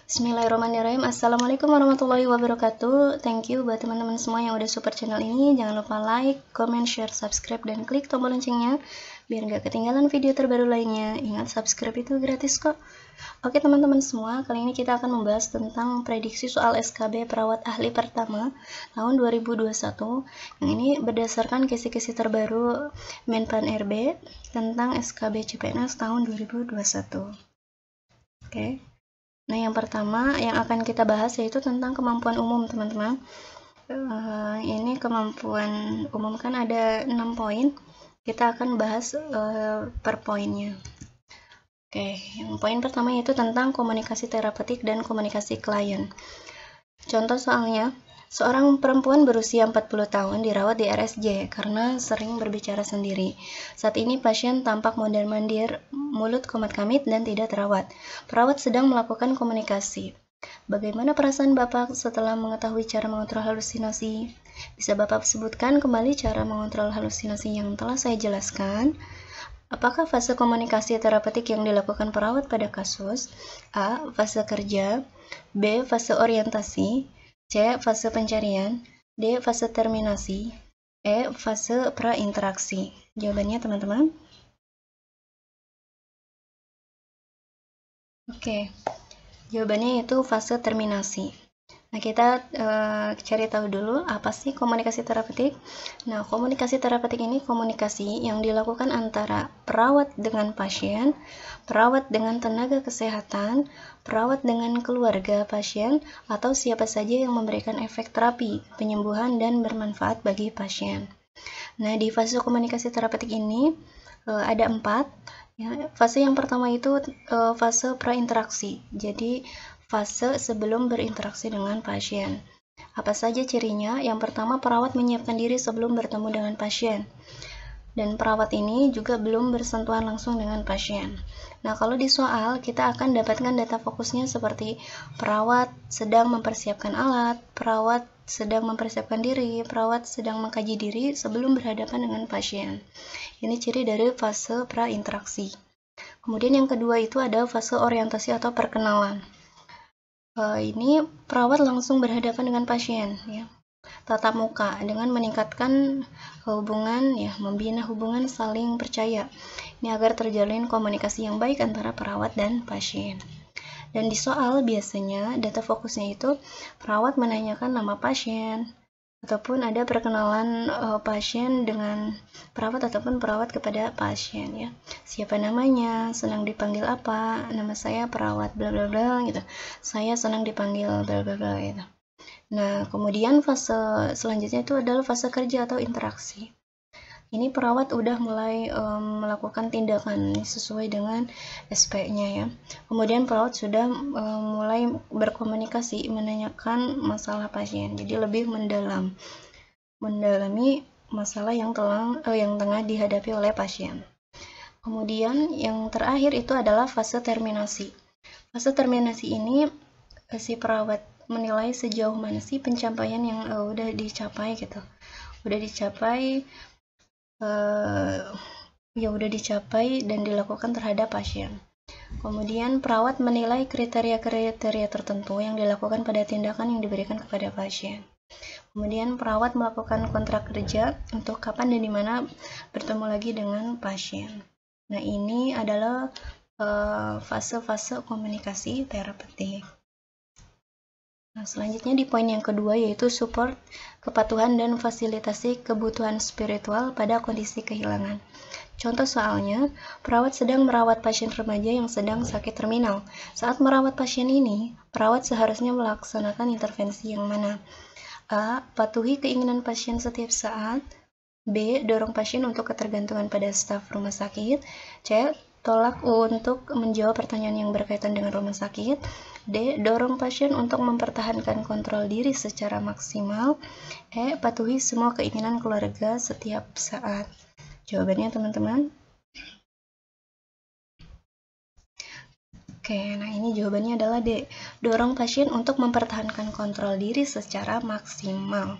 Bismillahirrahmanirrahim. Assalamualaikum warahmatullahi wabarakatuh. Thank you buat teman-teman semua yang udah support channel ini. Jangan lupa like, comment, share, subscribe, dan klik tombol loncengnya biar nggak ketinggalan video terbaru lainnya. Ingat, subscribe itu gratis kok. Oke teman-teman semua, kali ini kita akan membahas tentang prediksi soal SKB Perawat Ahli Pertama tahun 2021. Yang ini berdasarkan kisi-kisi terbaru Menpan RB tentang SKB CPNS tahun 2021. Oke. Nah, yang pertama yang akan kita bahas yaitu tentang kemampuan umum, teman-teman. Ini kemampuan umum kan ada 6 poin. Kita akan bahas per poinnya. Oke, yang poin pertama yaitu tentang komunikasi terapeutik dan komunikasi klien. Contoh soalnya, seorang perempuan berusia 40 tahun dirawat di RSJ karena sering berbicara sendiri. Saat ini pasien tampak mondar-mandir, mulut komat-kamit, dan tidak terawat. Perawat sedang melakukan komunikasi. Bagaimana perasaan Bapak setelah mengetahui cara mengontrol halusinasi? Bisa Bapak sebutkan kembali cara mengontrol halusinasi yang telah saya jelaskan? Apakah fase komunikasi terapeutik yang dilakukan perawat pada kasus? A. Fase kerja. B. Fase orientasi. C. Fase pencarian. D. Fase terminasi. E. Fase prainteraksi. Jawabannya teman-teman. Oke, jawabannya itu fase terminasi. Nah, kita cari tahu dulu apa sih komunikasi terapeutik. Nah, komunikasi terapeutik ini komunikasi yang dilakukan antara perawat dengan pasien, perawat dengan tenaga kesehatan, perawat dengan keluarga pasien, atau siapa saja yang memberikan efek terapi, penyembuhan, dan bermanfaat bagi pasien. Nah, di fase komunikasi terapeutik ini ada 4. Ya, fase yang pertama itu fase prainteraksi. Jadi, fase sebelum berinteraksi dengan pasien. Apa saja cirinya? Yang pertama, perawat menyiapkan diri sebelum bertemu dengan pasien. Dan perawat ini juga belum bersentuhan langsung dengan pasien. Nah, kalau di soal, kita akan dapatkan data fokusnya seperti perawat sedang mempersiapkan alat, perawat sedang mempersiapkan diri, perawat sedang mengkaji diri sebelum berhadapan dengan pasien. Ini ciri dari fase prainteraksi. Kemudian yang kedua itu ada fase orientasi atau perkenalan. Ini perawat langsung berhadapan dengan pasien, ya, tatap muka dengan meningkatkan hubungan, ya, membina hubungan saling percaya. Ini agar terjalin komunikasi yang baik antara perawat dan pasien. Dan di soal biasanya data fokusnya itu perawat menanyakan nama pasien, ataupun ada perkenalan pasien dengan perawat ataupun perawat kepada pasien, ya. Siapa namanya, senang dipanggil apa, nama saya perawat bla bla bla gitu. Saya senang dipanggil bla bla bla gitu. Nah, kemudian fase selanjutnya itu adalah fase kerja atau interaksi. Ini perawat udah mulai melakukan tindakan sesuai dengan SP-nya, ya. Kemudian perawat sudah mulai berkomunikasi, menanyakan masalah pasien. Jadi lebih mendalami masalah yang tengah dihadapi oleh pasien. Kemudian yang terakhir itu adalah fase terminasi. Fase terminasi ini si perawat menilai sejauh mana sih pencapaian yang udah dicapai gitu. Udah dicapai dan dilakukan terhadap pasien. Kemudian perawat menilai kriteria-kriteria tertentu yang dilakukan pada tindakan yang diberikan kepada pasien. Kemudian perawat melakukan kontrak kerja untuk kapan dan di mana bertemu lagi dengan pasien. Nah, ini adalah fase-fase komunikasi terapeutik. Nah, selanjutnya di poin yang kedua yaitu support, kepatuhan, dan fasilitasi kebutuhan spiritual pada kondisi kehilangan. Contoh soalnya, perawat sedang merawat pasien remaja yang sedang sakit terminal. Saat merawat pasien ini, perawat seharusnya melaksanakan intervensi yang mana? A. Patuhi keinginan pasien setiap saat. B. Dorong pasien untuk ketergantungan pada staf rumah sakit. C. Tolak untuk menjawab pertanyaan yang berkaitan dengan rumah sakit. D. Dorong pasien untuk mempertahankan kontrol diri secara maksimal. E. Patuhi semua keinginan keluarga setiap saat. Jawabannya teman-teman. Oke, nah ini jawabannya adalah D. Dorong pasien untuk mempertahankan kontrol diri secara maksimal.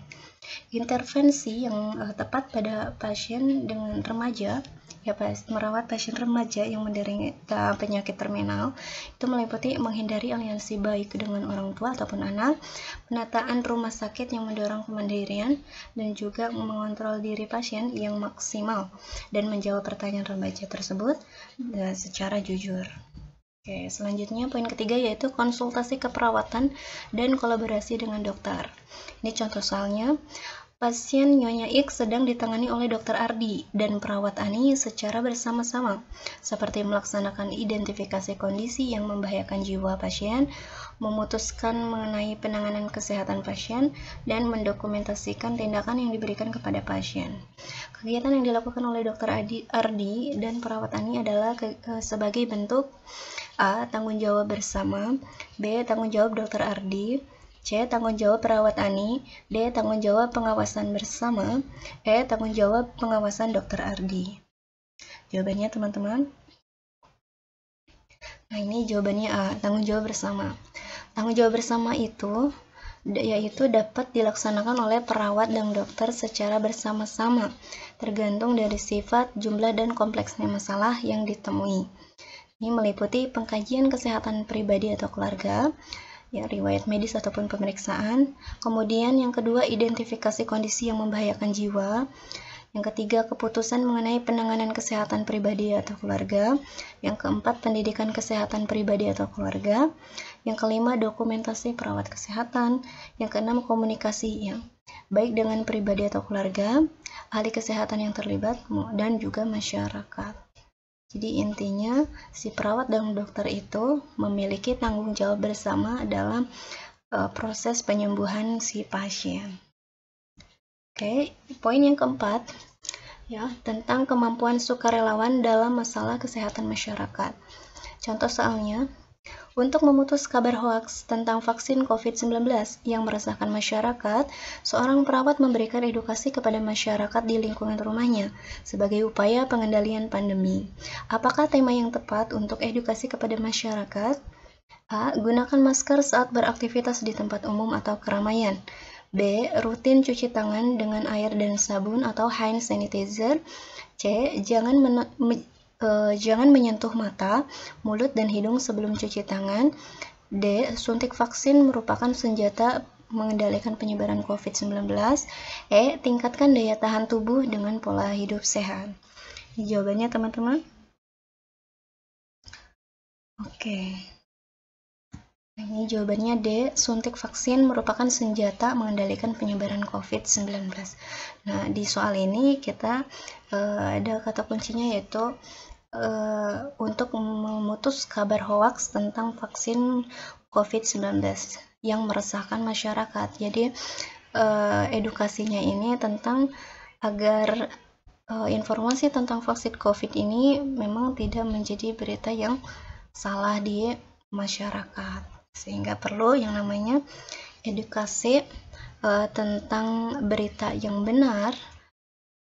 Intervensi yang tepat pada pasien dengan remaja, ya merawat pasien remaja yang menderita penyakit terminal, itu meliputi menghindari aliansi baik dengan orang tua ataupun anak, penataan rumah sakit yang mendorong kemandirian, dan juga mengontrol diri pasien yang maksimal, dan menjawab pertanyaan remaja tersebut secara jujur. Oke, selanjutnya poin ketiga yaitu konsultasi keperawatan dan kolaborasi dengan dokter. Ini contoh soalnya, pasien Nyonya X sedang ditangani oleh Dr. Ardi dan perawat Ani secara bersama-sama, seperti melaksanakan identifikasi kondisi yang membahayakan jiwa pasien, memutuskan mengenai penanganan kesehatan pasien, dan mendokumentasikan tindakan yang diberikan kepada pasien. Kegiatan yang dilakukan oleh Dr. Ardi dan perawat Ani adalah sebagai bentuk A. Tanggung jawab bersama, B. Tanggung jawab Dr. Ardi, C. Tanggung jawab perawat Ani, D. Tanggung jawab pengawasan bersama, E. Tanggung jawab pengawasan Dr. Ardi. Jawabannya teman-teman. Nah, ini jawabannya A. Tanggung jawab bersama. Tanggung jawab bersama itu yaitu dapat dilaksanakan oleh perawat dan dokter secara bersama-sama, tergantung dari sifat, jumlah, dan kompleksnya masalah yang ditemui. Ini meliputi pengkajian kesehatan pribadi atau keluarga, ya, riwayat medis ataupun pemeriksaan. Kemudian yang kedua, identifikasi kondisi yang membahayakan jiwa. Yang ketiga, keputusan mengenai penanganan kesehatan pribadi atau keluarga. Yang keempat, pendidikan kesehatan pribadi atau keluarga. Yang kelima, dokumentasi perawat kesehatan. Yang keenam, komunikasi yang baik dengan pribadi atau keluarga, ahli kesehatan yang terlibat, dan juga masyarakat. Jadi intinya, si perawat dan dokter itu memiliki tanggung jawab bersama dalam proses penyembuhan si pasien. Oke, poin yang keempat, ya, tentang kemampuan sukarelawan dalam masalah kesehatan masyarakat. Contoh soalnya, untuk memutus kabar hoaks tentang vaksin COVID-19 yang meresahkan masyarakat, seorang perawat memberikan edukasi kepada masyarakat di lingkungan rumahnya sebagai upaya pengendalian pandemi. Apakah tema yang tepat untuk edukasi kepada masyarakat? A. Gunakan masker saat beraktivitas di tempat umum atau keramaian. B. Rutin cuci tangan dengan air dan sabun atau hand sanitizer. C. Jangan menyentuh mata, mulut, dan hidung sebelum cuci tangan. D. Suntik vaksin merupakan senjata mengendalikan penyebaran COVID-19. E. Tingkatkan daya tahan tubuh dengan pola hidup sehat. Ini jawabannya teman-teman. Oke. Ini jawabannya D. Suntik vaksin merupakan senjata mengendalikan penyebaran COVID-19. Nah, di soal ini kita ada kata kuncinya yaitu untuk memutus kabar hoaks tentang vaksin COVID-19 yang meresahkan masyarakat. Jadi edukasinya ini tentang agar informasi tentang vaksin COVID ini memang tidak menjadi berita yang salah di masyarakat, sehingga perlu yang namanya edukasi tentang berita yang benar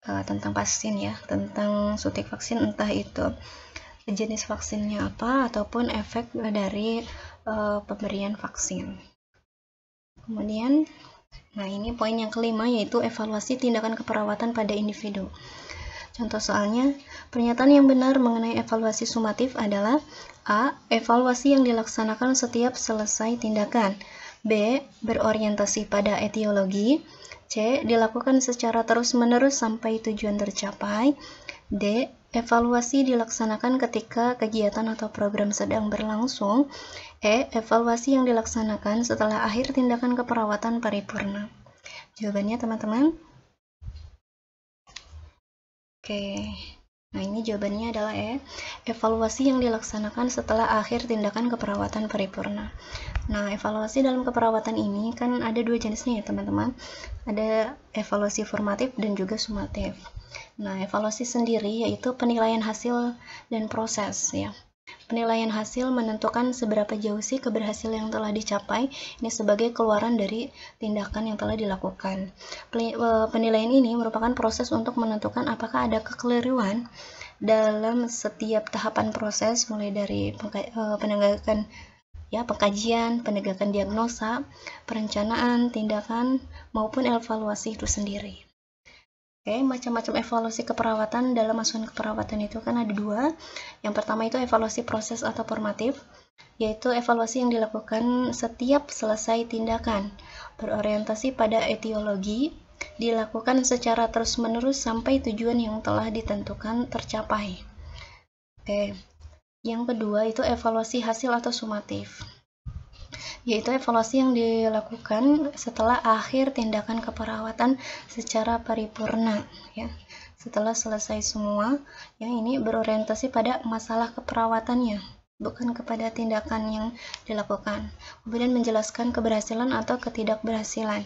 tentang vaksin, ya, tentang suntik vaksin, entah itu jenis vaksinnya apa ataupun efek dari pemberian vaksin. Kemudian, nah ini poin yang kelima yaitu evaluasi tindakan keperawatan pada individu. Contoh soalnya, pernyataan yang benar mengenai evaluasi sumatif adalah A. Evaluasi yang dilaksanakan setiap selesai tindakan. B. Berorientasi pada etiologi. C. Dilakukan secara terus-menerus sampai tujuan tercapai. D. Evaluasi dilaksanakan ketika kegiatan atau program sedang berlangsung. E. Evaluasi yang dilaksanakan setelah akhir tindakan keperawatan paripurna. Jawabannya teman-teman. Oke, nah ini jawabannya adalah E. Evaluasi yang dilaksanakan setelah akhir tindakan keperawatan paripurna. Nah, evaluasi dalam keperawatan ini kan ada dua jenisnya ya teman-teman. Ada evaluasi formatif dan juga sumatif. Nah, evaluasi sendiri yaitu penilaian hasil dan proses, ya. Penilaian hasil menentukan seberapa jauh sih keberhasilan yang telah dicapai, ini sebagai keluaran dari tindakan yang telah dilakukan. Penilaian ini merupakan proses untuk menentukan apakah ada kekeliruan dalam setiap tahapan proses, mulai dari penegakan ya, pengkajian, penegakan diagnosa, perencanaan, tindakan, maupun evaluasi itu sendiri. Oke, macam-macam evaluasi keperawatan. Dalam asuhan keperawatan itu kan ada dua. Yang pertama itu evaluasi proses atau formatif, yaitu evaluasi yang dilakukan setiap selesai tindakan, berorientasi pada etiologi, dilakukan secara terus-menerus sampai tujuan yang telah ditentukan tercapai. Oke, yang kedua itu evaluasi hasil atau sumatif, yaitu evaluasi yang dilakukan setelah akhir tindakan keperawatan secara paripurna, ya. Setelah selesai semua, yang ini berorientasi pada masalah keperawatannya, bukan kepada tindakan yang dilakukan. Kemudian menjelaskan keberhasilan atau ketidakberhasilan,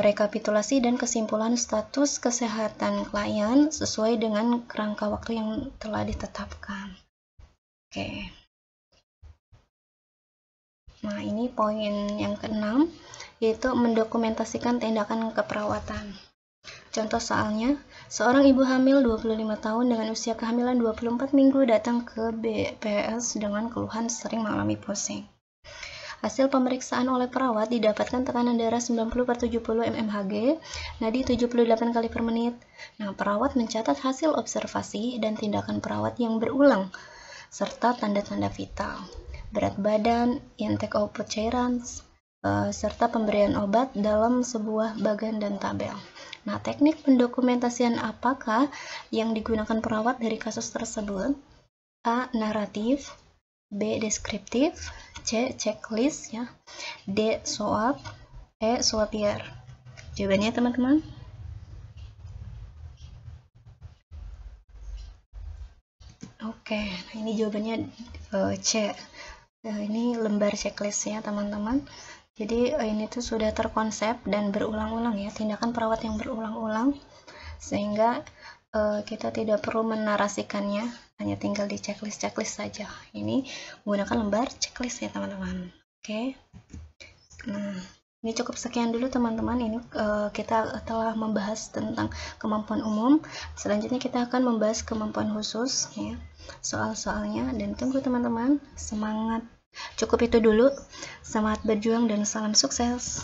rekapitulasi dan kesimpulan status kesehatan klien sesuai dengan kerangka waktu yang telah ditetapkan. Oke. Nah, ini poin yang ke-6, yaitu mendokumentasikan tindakan keperawatan. Contoh soalnya, seorang ibu hamil 25 tahun dengan usia kehamilan 24 minggu datang ke BPS dengan keluhan sering mengalami pusing. Hasil pemeriksaan oleh perawat didapatkan tekanan darah 90/70 mmHg, nadi 78 kali per menit. Nah, perawat mencatat hasil observasi dan tindakan perawat yang berulang, serta tanda-tanda vital. Berat badan, intake output cairan, serta pemberian obat dalam sebuah bagan dan tabel. Nah, teknik pendokumentasian apakah yang digunakan perawat dari kasus tersebut? A. Naratif, B. Deskriptif, C. Checklist, ya, D. SWOT, E. SWOTIER. Jawabannya teman-teman? Oke, nah ini jawabannya C. Ini lembar checklist ya teman-teman. Jadi ini tuh sudah terkonsep dan berulang-ulang ya, tindakan perawat yang berulang-ulang, sehingga kita tidak perlu menarasikannya, hanya tinggal di checklist saja. Ini menggunakan lembar checklist ya teman-teman. Oke. Nah, ini cukup sekian dulu teman-teman. Ini kita telah membahas tentang kemampuan umum. Selanjutnya kita akan membahas kemampuan khusus ya, soal-soalnya, dan tunggu teman-teman. Semangat. Cukup itu dulu. Semangat berjuang dan salam sukses.